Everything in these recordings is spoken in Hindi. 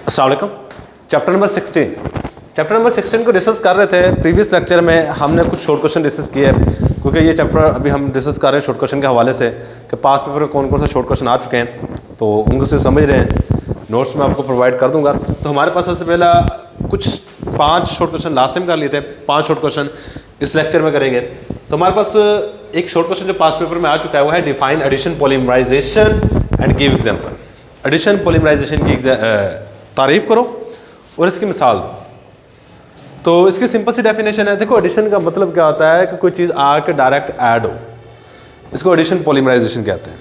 अस्सलाम वालेकुम। चैप्टर नंबर 16 को डिस्कस कर रहे थे। प्रीवियस लेक्चर में हमने कुछ शॉर्ट क्वेश्चन डिस्कस किए, क्योंकि ये चैप्टर अभी हम डिस्कस कर रहे हैं शॉर्ट क्वेश्चन के हवाले से कि पास पेपर में कौन कौन से शॉर्ट क्वेश्चन आ चुके हैं, तो उनको से समझ रहे हैं। नोट्स में आपको प्रोवाइड कर दूंगा। तो हमारे पास सबसे पहला कुछ 5 शॉर्ट क्वेश्चन लास्ट टाइम कर लिए थे, 5 शॉर्ट क्वेश्चन इस लेक्चर में करेंगे। तो हमारे पास एक शॉर्ट क्वेश्चन जो पास पेपर में आ चुका है वो है define addition polymerization and give example. Addition polymerization की तारीफ करो और इसकी मिसाल दो। तो इसकी सिंपल सी डेफिनेशन है। देखो, एडिशन का मतलब क्या होता है कि कोई चीज़ आके डायरेक्ट ऐड हो, इसको एडिशन पॉलीमराइजेशन कहते हैं।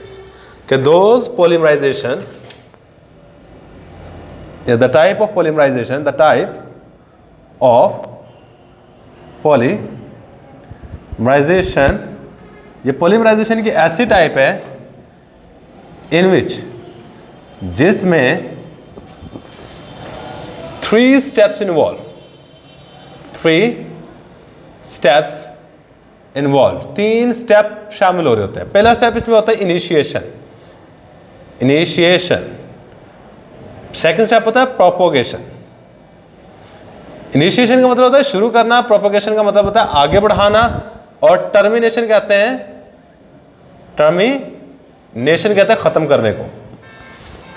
कि those polymerization, the type of polymerization, the type of polymerization, ये पॉलीमराइजेशन की ऐसी टाइप है इन विच, जिसमें 3 steps involve, 3 steps involve, 3 step शामिल हो रहे होते हैं। पहला स्टेप इसमें होता है इनिशिएशन। सेकंड स्टेप होता है प्रोपोगेशन। इनिशिएशन का मतलब होता है शुरू करना, प्रोपोगेशन का मतलब होता है आगे बढ़ाना, और टर्मिनेशन कहते हैं, टर्मिनेशन कहते हैं खत्म करने को।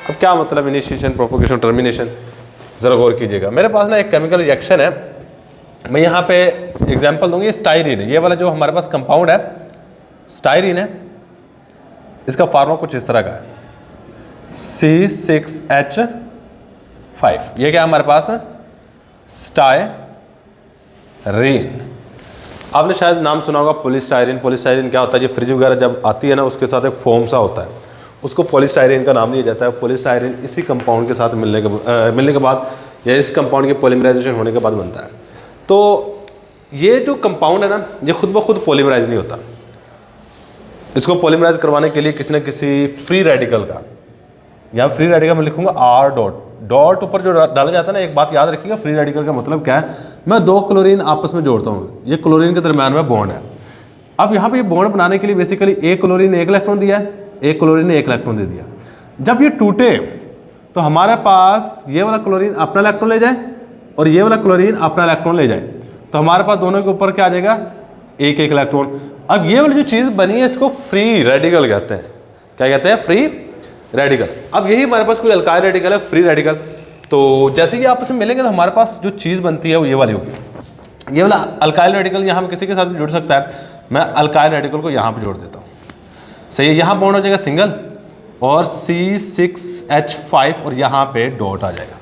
अब क्या मतलब इनिशिएशन, प्रोपोगेशन, टर्मिनेशन, ज़रा गौर कीजिएगा। मेरे पास ना एक केमिकल रिएक्शन है, मैं यहाँ पे एग्जांपल दूंगी। स्टायरीन है, ये वाला जो हमारे पास कंपाउंड है स्टायरीन है, इसका फार्मूला कुछ इस तरह का है, C6H5। ये क्या हमारे पास है? स्टायरीन। आपने शायद नाम सुना होगा पॉलीस्टायरीन। पॉलीस्टायरीन क्या होता है? ये फ्रिज वगैरह जब आती है ना, उसके साथ एक फोम सा होता है, उसको पॉलीस्टायरीन का नाम दिया जाता है। पॉलीस्टायरीन इसी कंपाउंड के साथ मिलने के बाद या इस कंपाउंड के पॉलीमराइजेशन होने के बाद बनता है। तो ये जो कंपाउंड है ना, ये खुद ब खुद पॉलीमराइज नहीं होता। इसको पॉलीमराइज करवाने के लिए किसी न किसी फ्री रेडिकल का, यहाँ फ्री रेडिकल में लिखूंगा R डॉट ऊपर जो डाला जाता है ना, एक बात याद रखिएगा, फ्री रेडिकल का मतलब क्या है? मैं 2 क्लोरीन आपस में जोड़ता हूँ, ये क्लोरीन के दरम्यान में बॉन्ड है। अब यहाँ पे ये बॉन्ड बनाने के लिए बेसिकली एक क्लोरीन ने 1 इलेक्ट्रॉन दिया है, एक क्लोरीन ने 1 इलेक्ट्रॉन दे दिया। जब ये टूटे तो हमारे पास ये वाला क्लोरीन अपना इलेक्ट्रॉन ले जाए और ये वाला क्लोरीन अपना इलेक्ट्रॉन ले जाए, तो हमारे पास दोनों के ऊपर क्या आ जाएगा? 1-1 इलेक्ट्रॉन। अब ये वाली जो चीज़ बनी है, इसको फ्री रेडिकल कहते हैं। क्या कहते हैं? Free radical. अब यही हमारे पास कोई अल्काइल रेडिकल है, फ्री रेडिकल। तो जैसे कि आपस में मिलेंगे तो हमारे पास जो चीज़ बनती है वो ये वाली होगी। ये वाला अल्काइल रेडिकल यहाँ पे किसी के साथ भी जुड़ सकता है। मैं अल्काइल रेडिकल को यहाँ पे जोड़ देता हूँ, सही है। यहाँ बॉन्ड हो जाएगा सिंगल और C6H5 और यहाँ पे डॉट आ जाएगा।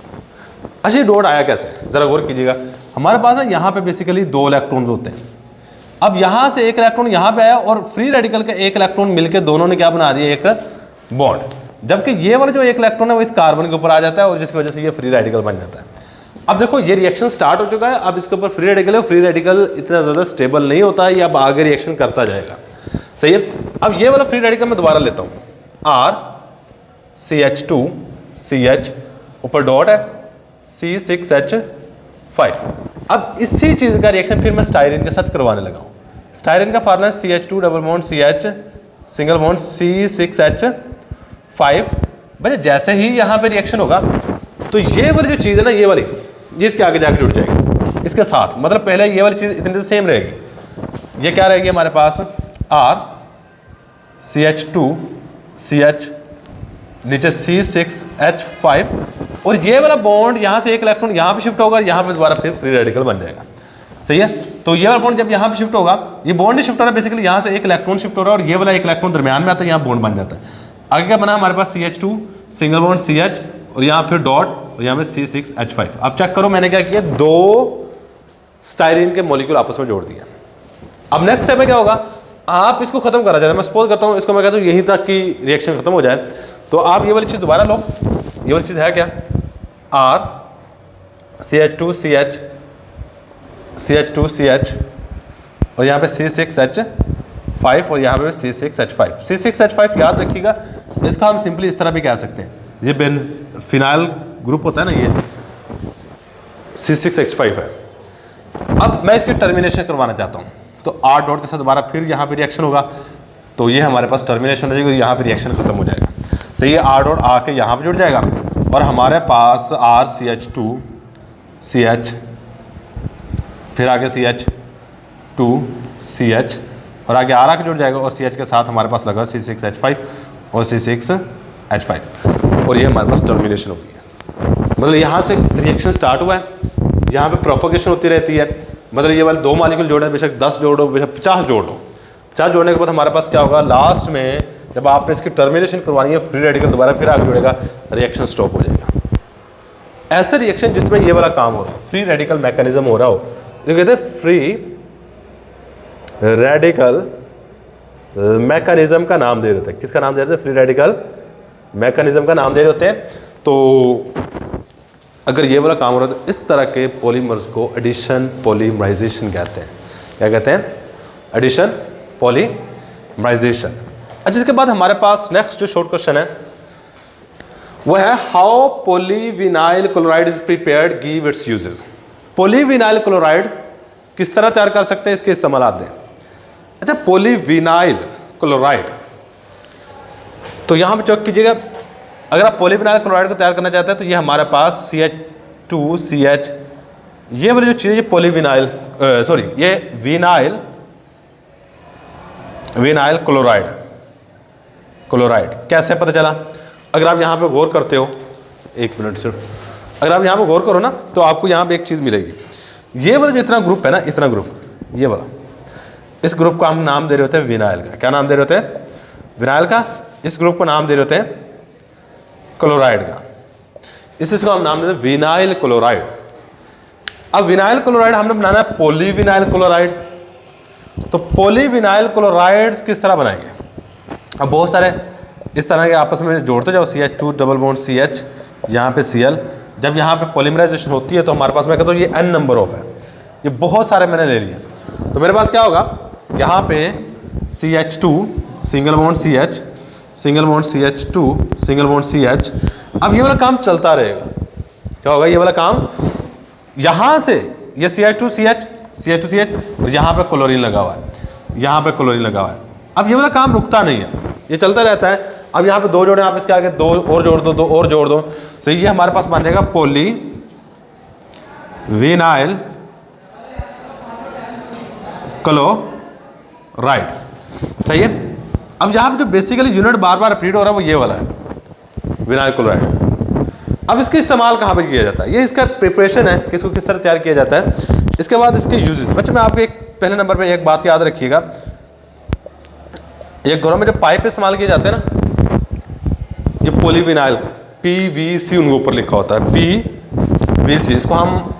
अच्छा, ये डॉट आया कैसे? ज़रा गौर कीजिएगा। हमारे पास ना यहाँ पे बेसिकली 2 इलेक्ट्रॉन्स होते हैं। अब यहाँ से 1 इलेक्ट्रॉन यहाँ पे आया और फ्री रेडिकल का 1 इलेक्ट्रॉन मिलकर दोनों ने क्या बना दिया? एक बॉन्ड। जबकि ये वाला जो 1 इलेक्ट्रॉन है वो इस कार्बन के ऊपर आ जाता है और जिसकी वजह से ये फ्री रेडिकल बन जाता है। अब देखो, ये रिएक्शन स्टार्ट हो चुका है। अब इसके ऊपर फ्री रेडिकल है। फ्री रेडिकल इतना ज़्यादा स्टेबल नहीं होता है, ये अब आगे रिएक्शन करता जाएगा, सही है। अब ये वाला फ्री रेडिकल मैं दोबारा लेता हूँ, RCH2CH, ऊपर डॉट है C6H5। अब इसी चीज़ का रिएक्शन फिर मैं स्टायरीन के साथ करवाने लगा हूँ। स्टायरीन का फार्मूला है CH2 double bond CH single bond C6H5। भाई जैसे ही यहाँ पे रिएक्शन होगा तो ये वाली जो चीज़ है ना, ये वाली, ये इसके आगे जाके जुड़ जाएगी इसके साथ। मतलब पहले ये वाली चीज़ इतनी तो सेम रहेगी। ये क्या रहेगी हमारे पास? RCH2CH, नीचे C6H5, और ये वाला बॉन्ड यहाँ से 1 इलेक्ट्रॉन यहाँ पे शिफ्ट होगा, यहाँ पे दोबारा फिर फ्री रेडिकल बन जाएगा, सही है। तो ये वाला बॉन्ड जब यहाँ पे शिफ्ट होगा, ये बॉन्ड नहीं शिफ्ट हो रहा है, बेसिकली यहाँ से 1 इलेक्ट्रॉन शिफ्ट हो रहा है और ये वाला 1 इलेक्ट्रॉन दरम्यान में आता है, यहाँ बॉन्ड बन जाता है। आगे क्या बना हमारे पास? CH2 सिंगल बॉन्ड CH और यहाँ फिर डॉट और यहाँ पे C6H5। अब चेक करो मैंने क्या किया, 2 स्टायरीन के मॉलिक्यूल आपस में जोड़ दिया। अब नेक्स्ट स्टेप में क्या होगा? आप इसको खत्म करा जाए। मैं सपोज करता हूँ इसको, मैं कहता हूँ यहीं तक की रिएक्शन खत्म हो जाए, तो आप ये वाली चीज़ दोबारा लो। ये वाली चीज़ है क्या? RCH2CH, CH2CH और यहाँ पे C6H5 और यहाँ पे C6H5। C6H5 याद रखिएगा, इसका हम सिंपली इस तरह भी कह सकते हैं, ये फिनाइल ग्रुप होता है ना, ये C6H5 है। अब मैं इसकी टर्मिनेशन करवाना चाहता हूँ, तो R डॉट के साथ दोबारा फिर यहाँ पे रिएक्शन होगा, तो ये हमारे पास टर्मिनेशन हो जाएगी, यहाँ पे रिएक्शन खत्म हो जाएगा। सही है, R डॉट आके यहाँ पे जुड़ जाएगा और हमारे पास RCH2CH, फिर आगे CH2CH और आगे R आके जुड़ जाएगा और CH के साथ हमारे पास लगा C6H5 और C6H5 और ये हमारे पास टर्मिनेशन होती है। मतलब यहाँ से रिएक्शन स्टार्ट हुआ है, यहाँ पे प्रोपोगेशन होती रहती है। मतलब ये वाले 2 मॉलिक्यूल जोड़े, बेशक 10 जोड़ो, बेशक 50 जोड़ दो, 50 जोड़ने के बाद हमारे पास क्या होगा, लास्ट में जब आपने इसकी टर्मिनेशन करवानी है, फ्री रेडिकल दोबारा फिर आगे जुड़ेगा, रिएक्शन स्टॉप हो जाएगा। ऐसे रिएक्शन जिसमें ये वाला काम हो रहा है, फ्री रेडिकल मैकेनिज्म हो रहा हो, जो कहते हैं फ्री रेडिकल मैकेनिज्म का नाम दे देते हैं। किसका नाम दे देते हैं? फ्री रेडिकल मैकेनिज्म का नाम दे देते हैं। तो अगर ये वाला काम हो रहा है तो इस तरह के पॉलीमर्स को एडिशन पॉलीमराइजेशन कहते हैं। क्या कहते हैं? Addition polymerization. अच्छा, इसके बाद हमारे पास नेक्स्ट जो शॉर्ट क्वेश्चन है वो है how polyvinyl chloride is prepared, give its uses. Polyvinyl chloride किस तरह तैयार कर सकते हैं, इसके इस्तेमाल दें। अच्छा, पॉलीविनाइल क्लोराइड, तो यहाँ पे चेक कीजिएगा, अगर आप पॉलीविनाइल क्लोराइड को तैयार करना चाहते हैं तो ये हमारे पास CH2CH, ये वाली जो चीज़ है पॉलीविनाइल ये विनाइल क्लोराइड कैसे पता चला? अगर आप यहाँ पे गौर करते हो, एक मिनट सिर्फ, अगर आप यहाँ पे गौर करो ना तो आपको यहाँ पे एक चीज़ मिलेगी। ये वाला जो इतना ग्रुप है ना, इतना ग्रुप, ये वाला, इस ग्रुप को हम नाम दे रहे होते हैं विनाइल का। क्या नाम दे रहे होते हैं? विनाइल का। इस ग्रुप को नाम दे रहे होते हैं क्लोराइड का। इसको हम नाम देते हैं विनाइल क्लोराइड। अब विनाइल क्लोराइड हमने बनाना है पॉलीविनाइल क्लोराइड। तो पॉलीविनाइल क्लोराइड्स किस तरह बनाएंगे? अब बहुत सारे इस तरह के आपस में जोड़ते जाओ, CH2 डबल बॉन्ड CH, यहाँ पे Cl। जब यहाँ पे पॉलीमराइजेशन होती है तो हमारे पास, मैं कहता हूँ ये n नंबर ऑफ है, ये बहुत सारे मैंने ले लिए। तो मेरे पास क्या होगा, यहाँ पे CH2 single bond CH, single bond CH2 single bond CH। अब ये वाला काम चलता रहेगा। क्या होगा? ये वाला काम, यहाँ से ये CH2CH और यहाँ पे क्लोरीन लगा हुआ है, यहाँ पे क्लोरीन लगा हुआ है। अब ये वाला काम रुकता नहीं है, ये चलता रहता है। अब यहाँ पे 2 जोड़े, आप इसके आगे 2 और जोड़ दो, 2 और जोड़ दो, सही। ये हमारे पास बन जाएगा पॉलीविनाइल क्लोराइड, सही है। अब यहाँ पे जो बेसिकली यूनिट बार बार रिपीट हो रहा है वो ये वाला है, विनाइल क्लोराइड। अब इसका इस्तेमाल कहाँ पे किया जाता है? ये इसका प्रिपरेशन है कि इसको किस तरह तैयार किया जाता है। इसके बाद इसके यूजेस, बच्चे मैं आपको एक पहले नंबर पे एक बात याद रखिएगा, एक घरों में जो पाइप इस्तेमाल किए जाते हैं ना, ये पॉलीविनाइल PVC उनके ऊपर लिखा होता है, PVC, इसको हम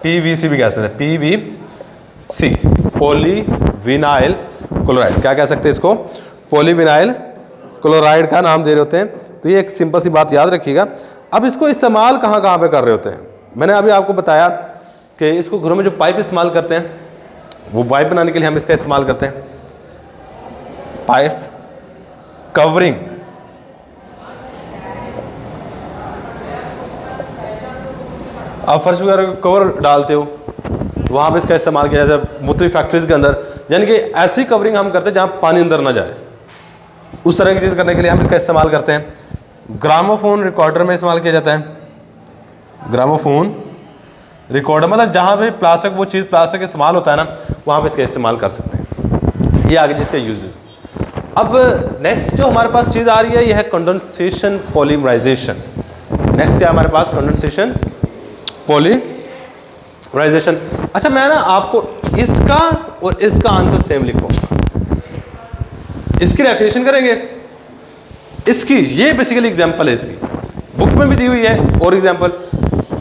PVC भी कह सकते हैं, PVC पॉलीविनाइल क्लोराइड। क्या कह सकते हैं इसको? पॉलीविनाइल क्लोराइड का नाम दे रहे होते हैं। तो ये एक सिंपल सी बात याद रखिएगा। अब इसको इस्तेमाल कहाँ कहाँ पे कर रहे होते हैं? मैंने अभी आपको बताया कि इसको घरों में जो पाइप इस्तेमाल करते हैं, वो पाइप बनाने के लिए हम इसका इस्तेमाल करते हैं, पाइप्स कवरिंग। आप फर्श वगैरह कवर डालते हो, वहाँ पे इसका इस्तेमाल किया जाता है मुख्तलिफ फैक्ट्रीज के अंदर, यानी कि ऐसी कवरिंग हम करते हैं जहाँ पानी अंदर ना जाए, उस तरह की चीज़ करने के लिए हम इसका इस्तेमाल करते हैं। ग्रामोफोन रिकॉर्डर में इस्तेमाल किया जाता है, ग्रामोफोन रिकॉर्डर, मतलब जहाँ पे प्लास्टिक, वो चीज़ प्लास्टिक इस्तेमाल होता है ना, वहाँ पे इसका इस्तेमाल कर सकते हैं। ये आगे जिसके यूजेस। अब नेक्स्ट जो हमारे पास चीज़ आ रही है, यह है कंडेंसेशन पॉलीमराइजेशन। नेक्स्ट है हमारे पास कंडेंसेशन पॉलीमराइजेशन। अच्छा, मैं ना आपको इसका और इसका आंसर सेम लिखूंगा, इसकी डेफिनेशन करेंगे, इसकी, ये बेसिकली एग्जांपल है, इसकी बुक में भी दी हुई है और एग्जांपल,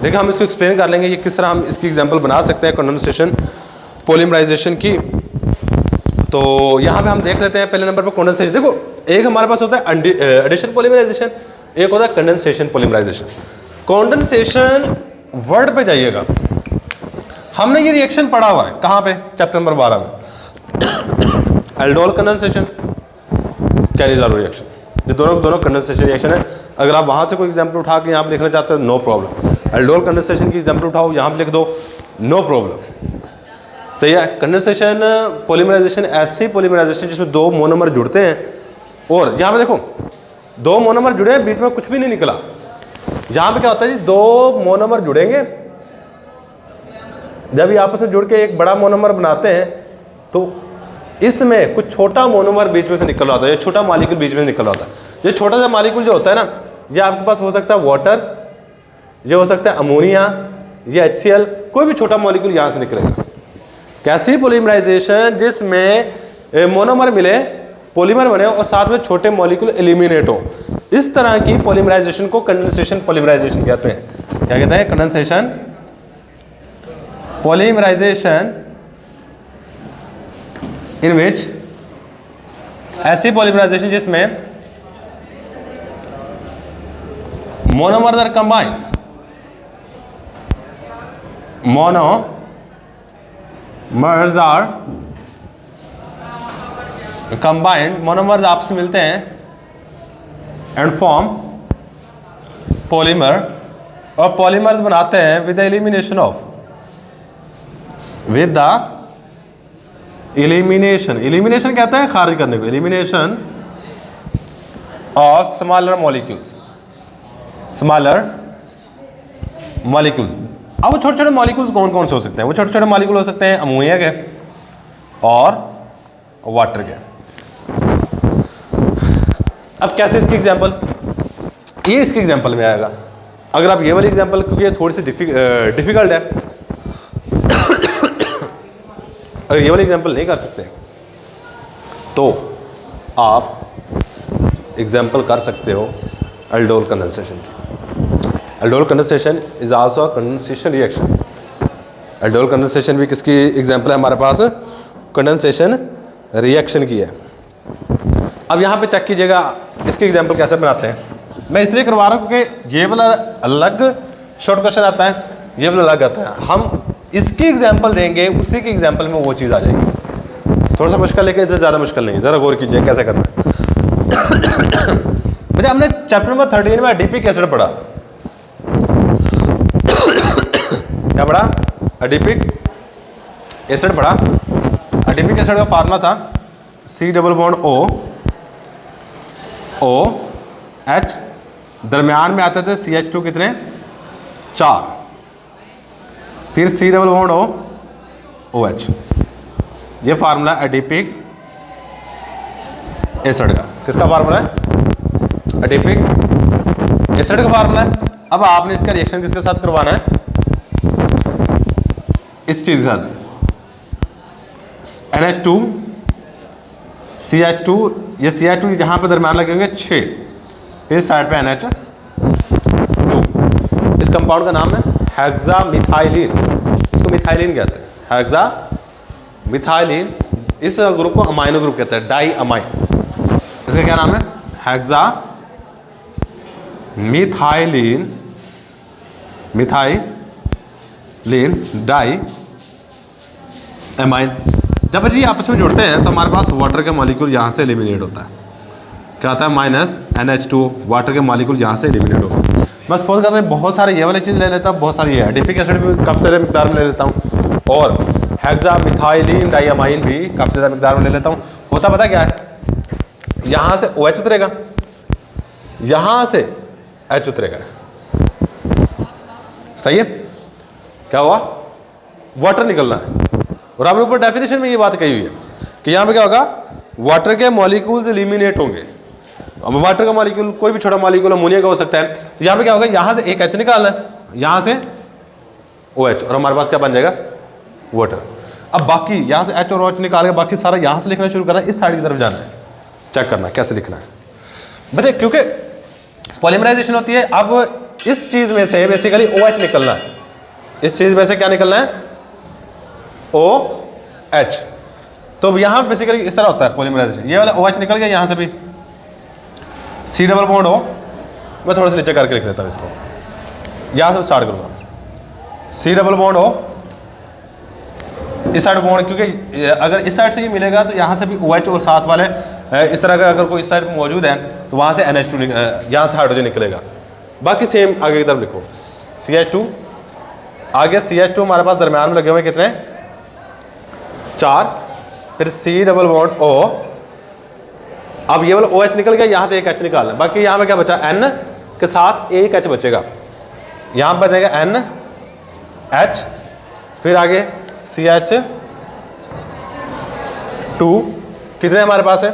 लेकिन हम इसको एक्सप्लेन कर लेंगे ये किस तरह हम इसकी एग्जांपल बना सकते हैं कंडेंसेशन पॉलीमराइजेशन की। तो यहाँ पे हम देख लेते हैं पहले नंबर पर कंडेंसेशन। देखो, एक हमारे पास होता है एडिशन पॉलीमराइजेशन, एक होता है कंडेंसेशन पॉलीमराइजेशन। कंडेंसेशन वर्ड पे जाइएगा, हमने ये रिएक्शन पढ़ा हुआ है कहाँ पे? चैप्टर नंबर 12 में, एल्डोल कंडेंसेशन, कैनिज़ारो रिएक्शन। ये दोनों कंडेंसेशन रिएक्शन है। अगर आप वहाँ से कोई एग्जाम्पल उठा के यहाँ पे लिखना चाहते हो, नो प्रॉब्लम। एल्डोल कंडेंसेशन की एग्जाम्पल उठाओ, यहाँ पे लिख दो, नो प्रॉब्लम, सही है। कंडेंसेशन पॉलीमराइजेशन ऐसे पॉलीमराइजेशन जिसमें 2 मोनोमर जुड़ते हैं, और यहाँ पे देखो 2 मोनोमर जुड़े हैं, बीच में कुछ भी नहीं निकला, यहाँ पे क्या होता है जी, दो मोनोमर जुड़ेंगे, जब ये आपस में जुड़ के एक बड़ा मोनोमर बनाते हैं तो इसमें कुछ छोटा मोनोमर बीच में से निकल रहा होता है, ये छोटा मॉलिक्यूल बीच में से निकल रहा होता है। ये छोटा सा मॉलिक्यूल जो होता है ना, ये आपके पास हो सकता है वाटर, ये हो सकता है अमोनिया, ये HCl, कोई भी छोटा मॉलिक्यूल यहाँ से निकलेगा। कैसी पॉलीमराइजेशन, जिसमें मोनोमर मिले, पॉलीमर बने और साथ में छोटे मॉलिक्यूल एलिमिनेट हो, इस तरह की पॉलीमराइजेशन को कंडेंसेशन पॉलीमराइजेशन कहते हैं। क्या कहते हैं? कंडेंसेशन पॉलीमराइजेशन, इन विच, ऐसी पॉलीमराइजेशन जिसमें monomers are combined, monomers are combined, monomers आपस में मिलते हैं एंड फॉर्म पॉलीमर, और पॉलीमर्स बनाते हैं with the elimination of, with the elimination, elimination कहते हैं खारिज करने को, elimination of smaller molecules, smaller molecules. अब वो छोटे छोटे मॉलिक्यूल्स कौन कौन से हो सकते हैं? वो छोटे छोटे मॉलिक्यूल हो सकते हैं अमोनिया के और वाटर के। अब कैसे इसकी एग्जांपल, ये इसके एग्जांपल में आएगा। अगर आप ये वाली एग्जांपल, क्योंकि ये थोड़ी सी डिफिकल्ट है, अगर ये वाली एग्जांपल नहीं कर सकते तो आप एग्जांपल कर सकते हो एल्डोल कंडेंसेशन की। Aldol condensation is also a condensation reaction. Aldol condensation भी किसकी एग्जांपल है हमारे पास? कंडेंसेशन रिएक्शन की है। अब यहाँ पे चेक कीजिएगा इसकी एग्जांपल कैसे बनाते हैं। मैं इसलिए करवा रहा हूँ क्योंकि ये वाला अलग शॉर्ट क्वेश्चन आता है, ये वाला अलग आता है। हम इसकी एग्जांपल देंगे, उसी की एग्जांपल में वो चीज़ आ जाएगी। थोड़ा सा मुश्किल, लेकिन इतना ज़्यादा मुश्किल नहीं। ज़रा गौर कीजिए कैसे करना है। मुझे हमने चैप्टर नंबर 13 में एडिपिक एसिड पढ़ा। क्या पढ़ा? एडिपिक एसिड पढ़ा। एडिपिक एसिड का फार्मूला था C डबल बॉन्ड OH, दरमियान में आते थे CH2 कितने? 4, फिर C डबल बॉन्ड OH। ये फार्मूला एडिपिक एसिड का, किसका फार्मूला है? एडिपिक एसिड का फार्मूला है। अब आपने इसका रिएक्शन किसके साथ करवाना है? इस चीज के साथ, NH2 CH2, ये CH2 जहां पे दरम्यान लगेंगे 6, फिर साइड पे NH2। इस कंपाउंड का नाम है हेक्सामिथाइलिन, इसको मिथाइलिन कहते हैं, हेक्सामिथाइलिन। इस ग्रुप को अमाइनो ग्रुप कहते हैं, डाई अमाइन। इसका क्या नाम है? Hexamethylene, methylene diamine. जब जी आपस में जुड़ते हैं तो हमारे पास वाटर के मॉलिक्यूल यहाँ से एलिमिनेट होता है। क्या होता है? माइनस NH2, वाटर के मॉलिक्यूल यहाँ से एलिमिनेट होता है। मैं सपोज करता हूँ बहुत सारे ये वाली चीज़ ले लेता हूँ, बहुत सारी ये एडिपिक एसिड भी काफ़ी सारे मिकदार में ले लेता हूँ, और हेक्सामिथाइलिन डाइअमाइन भी काफ़ी ज़्यादा मिकदार में ले लेता हूँ। होता पता क्या है? यहाँ से OH उतरेगा, यहाँ से H उतरेगा। सही है? क्या हुआ? वाटर निकलना है। और आपने ऊपर डेफिनेशन में ये बात कही हुई है कि यहाँ पे क्या होगा? वाटर के मॉलिक्यूल्स एलिमिनेट होंगे। अब वाटर का मॉलिक्यूल कोई भी छोटा मॉलिक्यूल अमोनिया का हो सकता है, तो यहाँ पे क्या होगा? यहाँ से एक H निकालना है, यहाँ से OH, और हमारे पास क्या बन जाएगा? वाटर। अब बाकी यहाँ से H और OH निकाल के बाकी सारा यहाँ से लिखना शुरू करना है, इस साइड की तरफ जाना है, चेक करना है कैसे लिखना है। बता, क्योंकि पॉलीमराइजेशन होती है। अब इस चीज़ में से बेसिकली OH निकलना है, इस चीज़ में से क्या निकलना है? OH। तो यहाँ बेसिकली इस तरह होता है पॉलीमराइजेशन। ये वाला OH निकल गया, यहाँ से भी C डबल बॉन्ड O, मैं थोड़ा सा नीचे करके लिख लेता हूँ इसको, यहाँ से स्टार्ट करूँगा। C डबल बॉन्ड O, इस साइड बॉन्ड, क्योंकि अगर इस साइड से ही मिलेगा तो यहाँ से भी OH और साथ वाले इस तरह का अगर कोई इस साइड मौजूद है तो वहाँ से NH2 यहाँ से हाइड्रोजन निकलेगा। बाकी सेम आगे की तरफ लिखो, CH2, आगे CH2 हमारे पास दरम्यान में लगे हुए कितने? 4, फिर C डबल बॉन्ड O। अब ये वाला OH निकल गया, यहाँ से एक H निकालना है, बाकी यहाँ में क्या बचा? N के साथ एक H बचेगा, यहाँ पर बचेगा NH, फिर आगे CH2, कितने हमारे पास है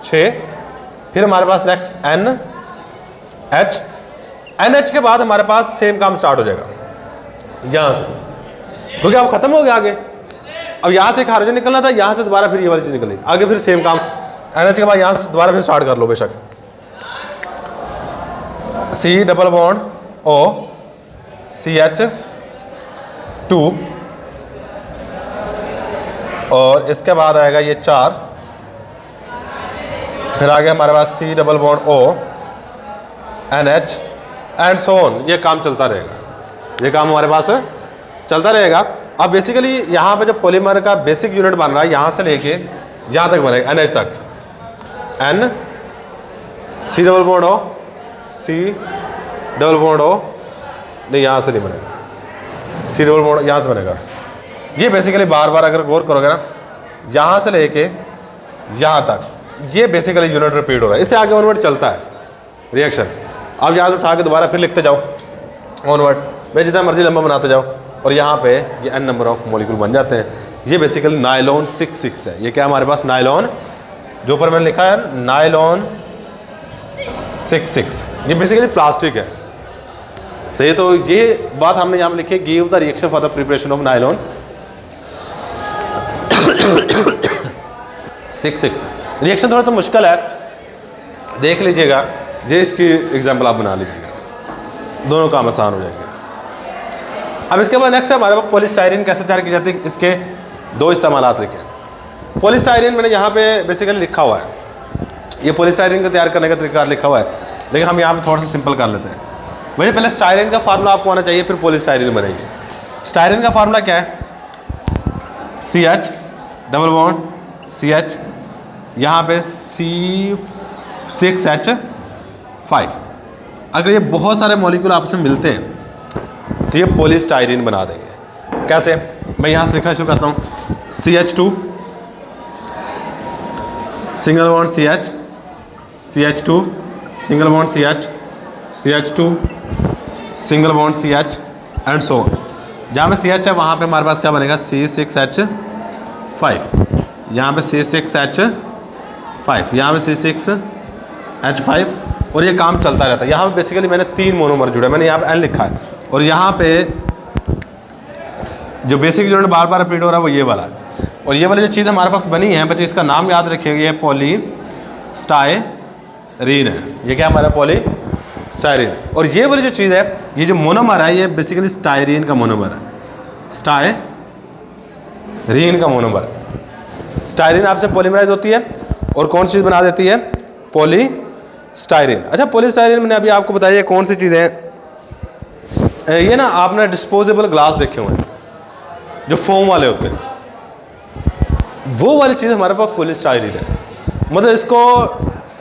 6, फिर हमारे पास नेक्स्ट NH, NH के बाद हमारे पास सेम काम स्टार्ट हो जाएगा यहाँ से, क्योंकि अब खत्म हो गया आगे। अब यहाँ से एक हाइड्रोजन निकलना था, यहाँ से दोबारा फिर ये वाली चीज निकली, आगे फिर सेम काम NH के बाद यहाँ से दोबारा फिर स्टार्ट कर लो बेशक। C double bond O CH2, और इसके बाद आएगा ये 4, फिर आगे हमारे पास C double bond O NH and so on. ये काम चलता रहेगा, ये काम हमारे पास चलता रहेगा। अब बेसिकली यहाँ पे जो पॉलीमर का बेसिक यूनिट बन रहा है, यहाँ से लेके यहाँ तक बनेगा NH तक, N C double bond O C double bond O, नहीं यहाँ से नहीं बनेगा, C डबल बॉन्ड यहाँ से बनेगा। ये बेसिकली बार बार अगर गौर करोगे ना, यहाँ से लेके यहाँ तक ये बेसिकली यूनिट रिपीट हो रहा है, इससे आगे ऑनवर्ड चलता है रिएक्शन। अब यहाँ से उठा के दोबारा फिर लिखते जाओ ऑनवर्ड, मैं जितना मर्जी लंबा बनाते जाओ, और यहाँ पे ये n नंबर ऑफ मॉलिक्यूल बन जाते हैं। ये बेसिकली नायलॉन 6 है। ये क्या हमारे पास नायलॉन, जो ऊपर मैंने लिखा है नायलॉन 6, ये बेसिकली प्लास्टिक है, सही। तो ये बात हमने यहाँ पे लिखी है, give the reaction for the preparation of nylon 6। Reaction थोड़ा सा मुश्किल है, देख लीजिएगा, ये इसकी एग्जाम्पल आप बना लीजिएगा, दोनों काम आसान हो जाएंगे। अब इसके बाद नेक्स्ट हमारे पास पॉलीस्टाइरीन कैसे तैयार की जाती है, इसके 2 इस्तेमालात लिखे हैं। पॉलीस्टाइरीन मैंने यहाँ पे बेसिकली लिखा हुआ है, ये पॉलीस्टाइरीन को तैयार करने का तरीका लिखा हुआ है, लेकिन हम यहाँ पे थोड़ा सा सिंपल कर लेते हैं। वही पहले स्टाइरीन का फार्मूला आपको आना चाहिए, फिर पॉलीस्टाइरीन बनेगी। स्टाइरीन का फार्मूला क्या है, CH डबल बॉन्ड CH, यहाँ पे C6H5। अगर ये बहुत सारे मॉलिक्यूल आपस में मिलते हैं तो ये पॉलीस्टाइरीन बना देंगे। कैसे, मैं यहाँ से लिखना शुरू करता हूँ, CH2 single bond CH, CH2 single bond CH, CH2 single bond CH and so on. जहाँ पे CH है वहाँ पे हमारे पास क्या बनेगा, C6H5, यहाँ पे C6H5, यहाँ पे C6H5, और ये काम चलता रहता है। यहाँ पे बेसिकली मैंने 3 मोनोमर जुड़े, मैंने यहाँ पे N लिखा है, और यहाँ पे जो बेसिक यूनिट बार बार रिपीट हो रहा है वो ये वाला है। और ये वाली जो चीज़ हमारे पास बनी है बच्चे, इसका नाम याद रखिएगा, ये पॉलीस्टाइरीन है। ये क्या हमारा पॉलीस्टाइरीन। और ये वाली जो चीज़ है, ये जो मोनोमर है, ये बेसिकली स्टाइरीन का मोनोमर है, स्टाइरीन का मोनोमर है। स्टाइरीन आपसे पॉलीमराइज होती है और कौन सी चीज़ बना देती है, पॉलीस्टाइरीन। अच्छा, पॉलीस्टाइरीन मैंने अभी आपको बताया कौन सी चीज़ें हैं। ये ना आपने डिस्पोजेबल ग्लास देखे हुए हैं जो फोम वाले होते हैं, वो वाली चीज़ हमारे पास पॉलीस्टाइरीन है। मतलब इसको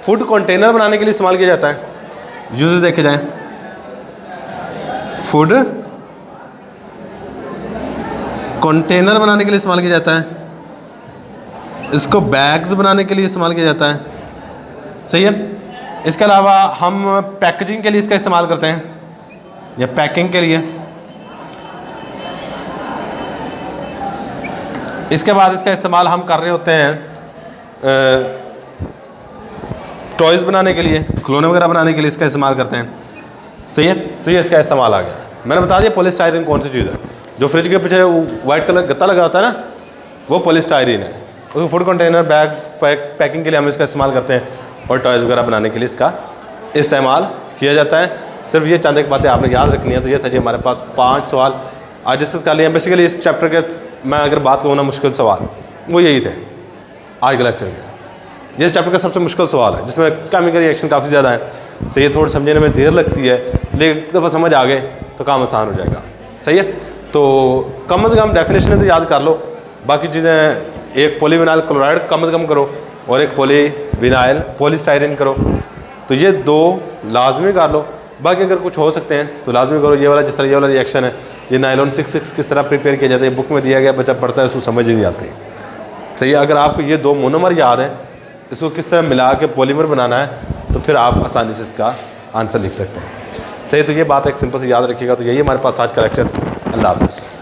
फूड कंटेनर बनाने के लिए इस्तेमाल किया जाता है। यूजेस देखे जाएं, फूड कंटेनर बनाने के लिए इस्तेमाल किया जाता है, इसको बैग्स बनाने के लिए इस्तेमाल किया जाता है, सही है। इसके अलावा हम पैकेजिंग के लिए इसका इस्तेमाल करते हैं, या पैकिंग के लिए। इसके बाद इसका इस्तेमाल हम कर रहे होते हैं टॉयज़ बनाने के लिए, खिलौने वगैरह बनाने के लिए इसका इस्तेमाल करते हैं, सही है। तो ये इसका इस्तेमाल आ गया। मैंने बता दिया पॉलीस्टाइरीन कौन सी चीज़ है। जो फ्रिज के पीछे वाइट कलर गत्ता लगा होता है ना, वो पॉलीस्टाइरीन है। उसको फूड कंटेनर, बैग्स, पैकिंग के लिए हम इसका इस्तेमाल करते हैं, और टॉयज़ वगैरह बनाने के लिए इसका इस्तेमाल किया जाता है। सिर्फ ये चंद एक बातें आपने याद रखनी है। तो ये था जी हमारे पास 5 सवाल आज डिस्कस कर लिए। बेसिकली इस चैप्टर के मैं अगर बात करूँ ना, मुश्किल सवाल वो यही थे आज के लेक्चर के। ये चैप्टर का सबसे मुश्किल सवाल है, जिसमें केमिकल रिएक्शन काफ़ी ज़्यादा है, सही है। थोड़ा समझने में देर लगती है, लेकिन एक दफ़ा समझ आ गए तो काम आसान हो जाएगा, सही है। तो कम से कम डेफिनेशन तो याद कर लो। बाकी चीज़ें, एक पॉलीविनाइल क्लोराइड कम से कम करो, और एक पॉलीविनाइल पॉलीस्टाइरीन करो। तो ये 2 लाजमी कर लो। बाकी अगर कुछ हो सकते हैं तो लाजमी करो। ये वाला जिस तरह ये वाला रिएक्शन है, ये नायलॉन 6 किस तरह प्रिपेयर किया जाता है, बुक में दिया गया, बच्चा पढ़ता है, उसको समझ नहीं आती, सही है। अगर आपको ये 2 मोनोमर याद हैं, इसको किस तरह मिला के पॉलीमर बनाना है, तो फिर आप आसानी से इसका आंसर लिख सकते हैं। सही, तो ये बात एक सिंपल से याद रखिएगा। तो यही हमारे पास आज का लेक्चर। अल्लाह हाफ़िज़।